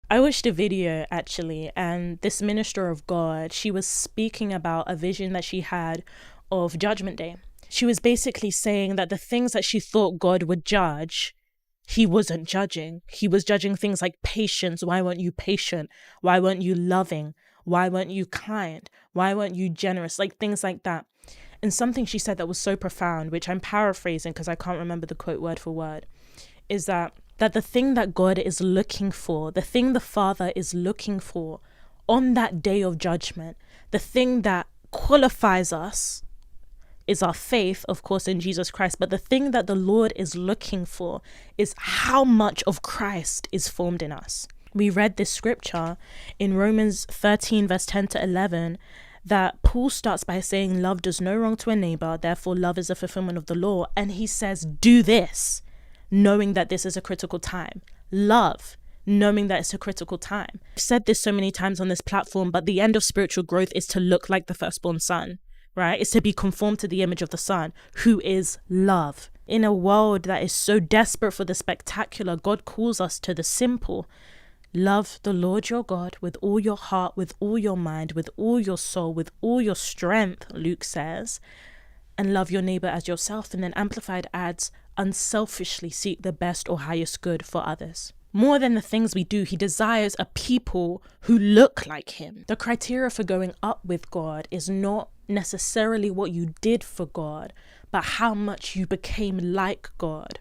I watched a video actually, and this minister of God, she was speaking about a vision that she had of Judgment Day. She was basically saying that the things that she thought God would judge, he wasn't judging. He was judging things like patience. Why weren't you patient? Why weren't you loving? Why weren't you kind? Why weren't you generous? Like things like that. And something she said that was so profound, which I'm paraphrasing because I can't remember the quote word for word, is that the thing that God is looking for, the thing the Father is looking for on that day of judgment, the thing that qualifies us is our faith, of course, in Jesus Christ. But the thing that the Lord is looking for is how much of Christ is formed in us. We read this scripture in Romans 13, verse 10 to 11, that Paul starts by saying, love does no wrong to a neighbor, therefore love is a fulfillment of the law. And he says, do this, knowing that this is a critical time. Love, knowing that it's a critical time. I've said this so many times on this platform, but the end of spiritual growth is to look like the firstborn son, right? It's to be conformed to the image of the Son, who is love. In a world that is so desperate for the spectacular, God calls us to the simple. Love the Lord your God with all your heart, with all your mind, with all your soul, with all your strength, Luke says, and love your neighbor as yourself. And then Amplified adds, unselfishly seek the best or highest good for others. More than the things we do, he desires a people who look like him. The criteria for going up with God is not necessarily what you did for God, but how much you became like God.